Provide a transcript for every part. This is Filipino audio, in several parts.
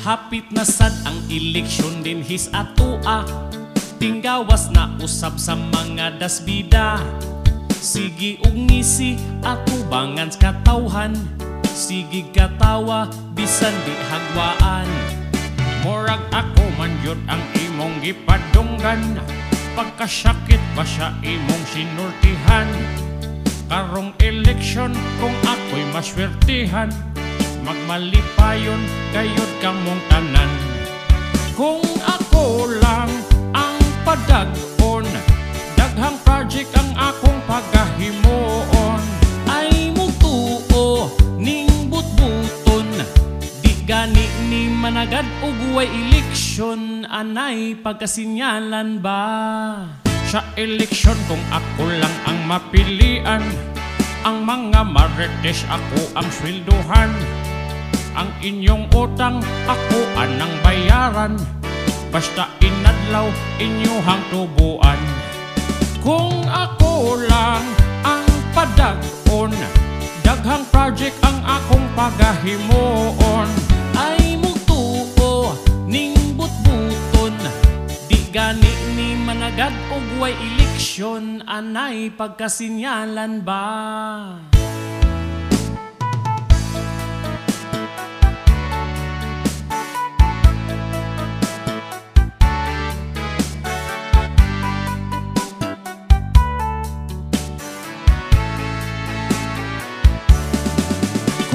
Hapit na sad ang eleksyon din his atua. Tinggawas na usab sa mga dasbida. Sige ug ngisi atubangan sa katawhan. Sige katawa bisan di hagwaan. Murag ako man yun ang imong gipadunggan. Pagkasakit ba siya imong sinultihan? Karong eleksyon kung ako'y maswertihan, magmalipayon kayod kang mong tanan. Kung ako lang ang padag-on, daghang project ang akong pagahimoon. Ay mutuo ning butbuton, di gani ni managad ug way eleksyon. Anay pagkasinyalan ba? Sa eleksyon kung ako lang ang mapilian, ang mga marites ako ang sweldohan. Ang inyong utang ako anang bayaran, basta inadlaw inyuhang tubuan. Kung ako lang ang padag-on, daghang project ang akong pagahimoon. Ay mutuo ning butbuton, di gani ni managad og way eleksyon. Anay pagkasinyalan ba?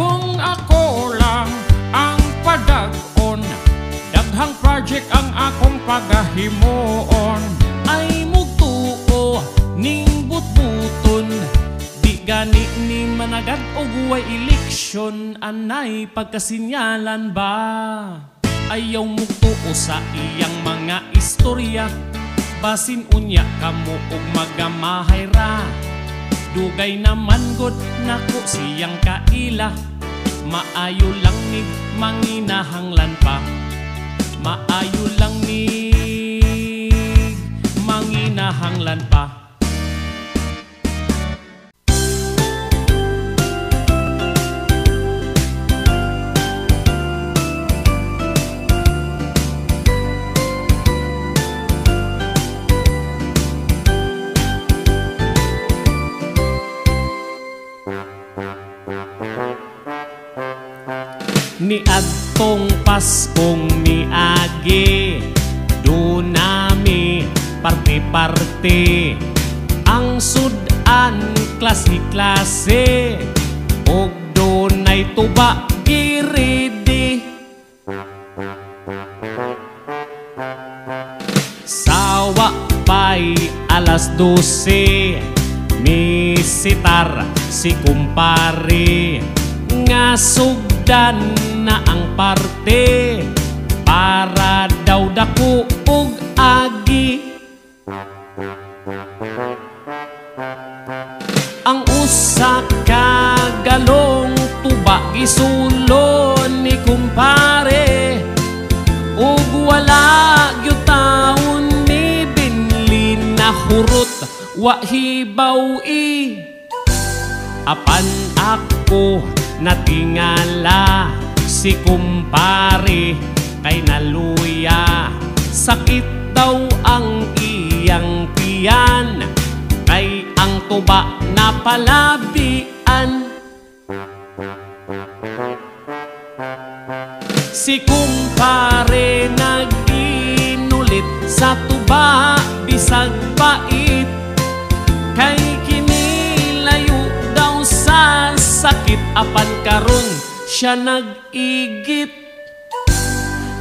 Kung ako lang ang padag-on, daghang project ang akong pagahimoon. Ay mutuo ning butbuton, di gani ni managad og way eleksyon. Anay pagkasinyalan ba? Ayaw mutuo sa iyang mga istorya, basin unya kamo og magamahay ra. Dugay naman god nako siyang kaila, maayo lang ni manginahanglan pa. Maayo lang ni manginahanglan pa. Ni adtong Paskong miagi, dunami parte-parte, ang sudan klase-klase, og dunay tuba giridi. Sawa pa'y alas 12, misitar si kumpare, nga sugdan na ang parte, para daw dako ug agi. Ang usa ka galong tuba gisulon ni kumpare, ug wala gyud taon ni binli na hurot wa hibaw-i. Apan ako natingala si kumpare kay naluya, sakit daw ang iyang tiyan, kay ang tuba na palabian. Si kumpare nag-inulit sa tuba bisag pait, kay kinilayo daw sa sakit. Apan karon siya nag-igit,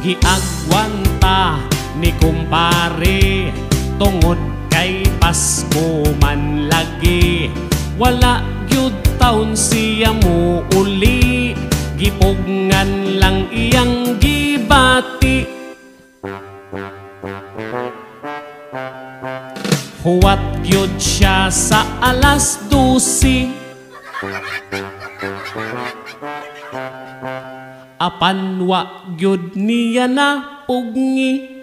giagwanta ni kumpare tungod kay Pasko man lagi. Wala gyud taon siya muuli, gipugngan lang iyang gibati. Huwat gyud siya sa alas 12, apan wa gyud niya na pugni.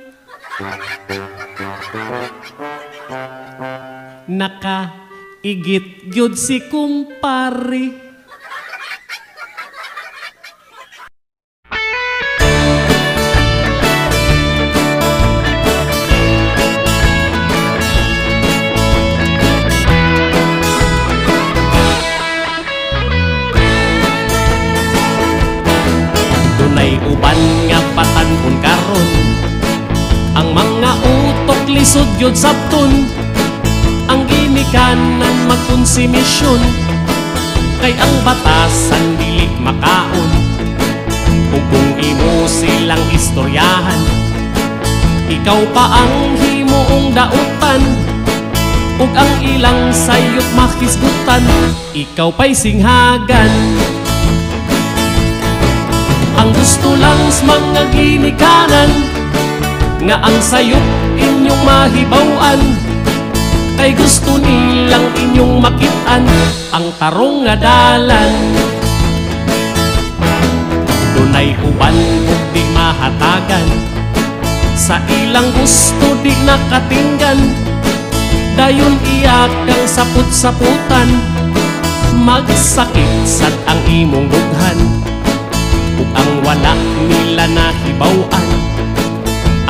Nakaigit gyud si kumpare. lisod yun sabton, ang ginikanan magkonsumisyon, kay ang batasan dili makaon. Ug kung imo silang istoryahan, ikaw pa ang himuong dautan, ug ang ilang sayop makisgutan, ikaw pa'y singhagan. Ang gusto lang sa mga ginikanan, nga ang sayop inyong mahibawan, kay gusto nilang inyong makitaan ang tarong nga dalan. Dunay uban ug di mahatagan, sa ilang gusto di nakatinggan, dayon iyak kang saput-saputan, magsakit sad ang imong dughan, ug ang wala nila nahibaw-an,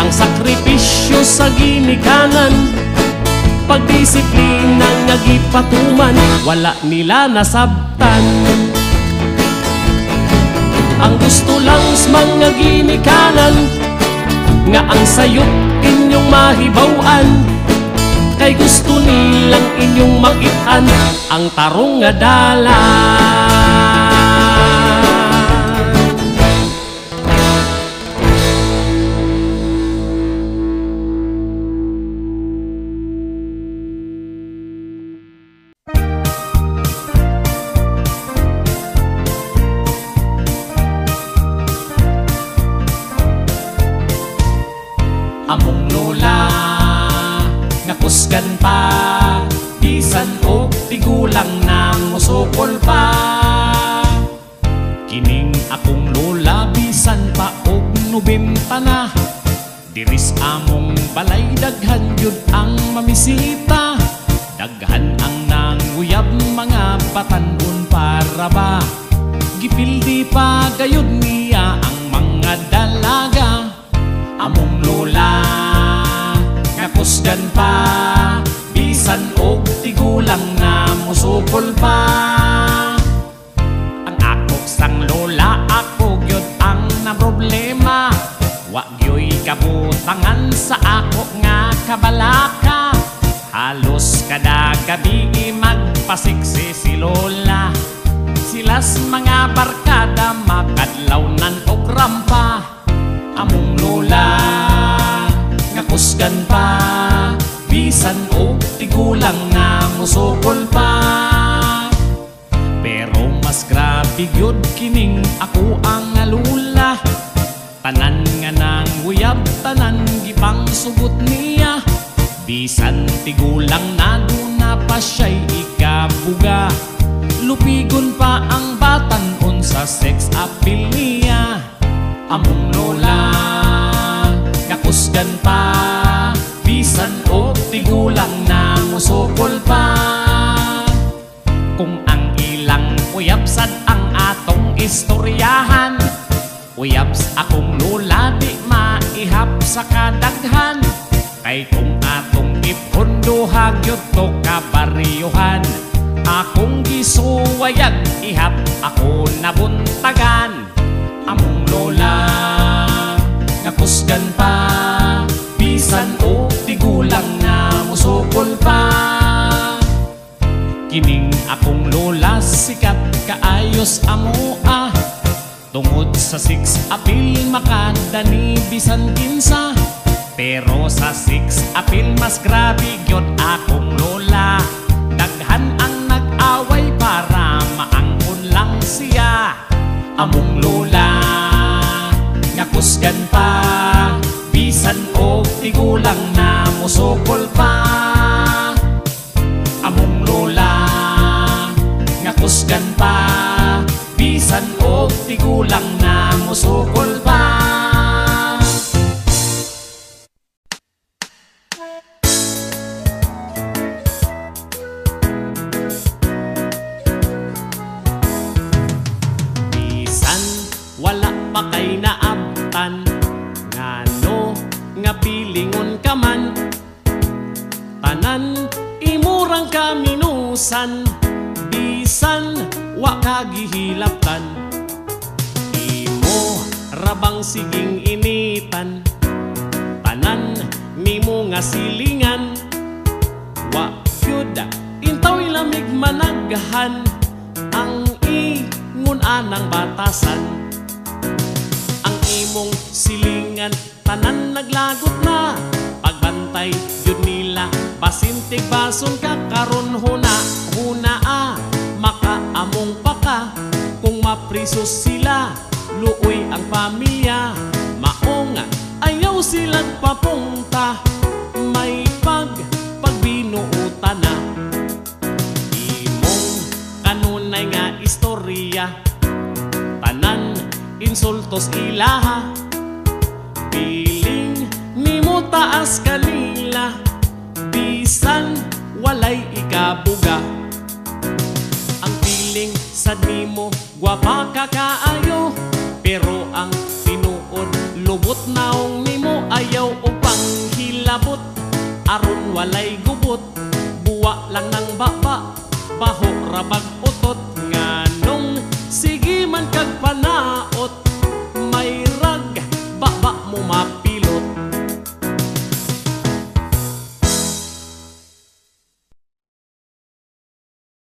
ang sakripisyo sa ginikanan, pagdisiplina nga gipatuman, wala nila nasabtan. Ang gusto lang sa mga ginikanan, nga ang sayop inyong mahibaw-an, kay gusto nilang inyong makitaan ang tarong nga dalan. Among lola nga kusgan pa, bisan og tigulang nang musukol pa. Kining akong lola bisan pa og 90 na, diris among balay daghan yun ang mamisita, daghan ang nanguyab mga batanon para ba, gipildi pa gayud niya ang mga dalaga. Among lola nga kusgan pa, bisan og tigulang na musukol pa. Ang akok sang lola, ako gyud ang na problema, wa gyoy kabutangan sa ako nga kabalaka. Halos kada gabi magpasiksi si lola, silas mga barkada makadlawnan og rampa. Among lola nga kusgan pa, bisan og tigulang na musukol pa. Pero mas grabe gyud kining ako ang lola, tanan nga nanguyab, tanan gipang sugot niya, bisan tigulang na duna pa siya'y ikabuga, lupigon pa ang batanon sa sex appeal niya. Among lola nga kusgan pa, bisan og tigulang na musukol pa. Kung ang ilang uyab sad ang atong istoryahan, uyabs akong lola di maihap sa kadaghan, kay kung atong ipunduhag yun to kabaryuhan, akong gisuwayag ihap ako nabuntagan. Among lola nga kusgan pa, bisan og tigulang na musukol pa. Kining akong lola sikat kaayos amoa, tungod sa 6 apil makadani bisan kinsa, pero sa 6 apil mas grabe gyud akong lola, daghan ang nag-away para maangkon lang siya. Among lola nga kusgan pa, bisan og tigulang na musukol pa. Among lola nga kusgan pa, bisan og tigulang na musukol pa. Wala pa kay naabtan, ngano nga pilingon ka man, tanan imurang kaminusan, bisan wa kagihilaptan. Imo rabang siging initan, tanan ni nimo nga silingan. Wa gyud intaw ilamig managhan ang ingon anang batasan. Ang imong silingan tanan naglagot na, pagbantay yun nila pasintig bason ka karon huna makaamong pa ka. Kung mapriso sila luoy ang pamilya, maong ayaw silang papunta, may pagbinuutan na. Imong kanunay nga istorya tanan insultos ilaha, piling nimo taas kanila bisan walay ikabuga. Ang piling sad nimo gwapa ka kaayo, pero ang tinuod lubot naong nimo ayaw o panghilabot. Aron walay gubot, buwa lang ng baba, baho rabag utot. Nganong sige man kag pana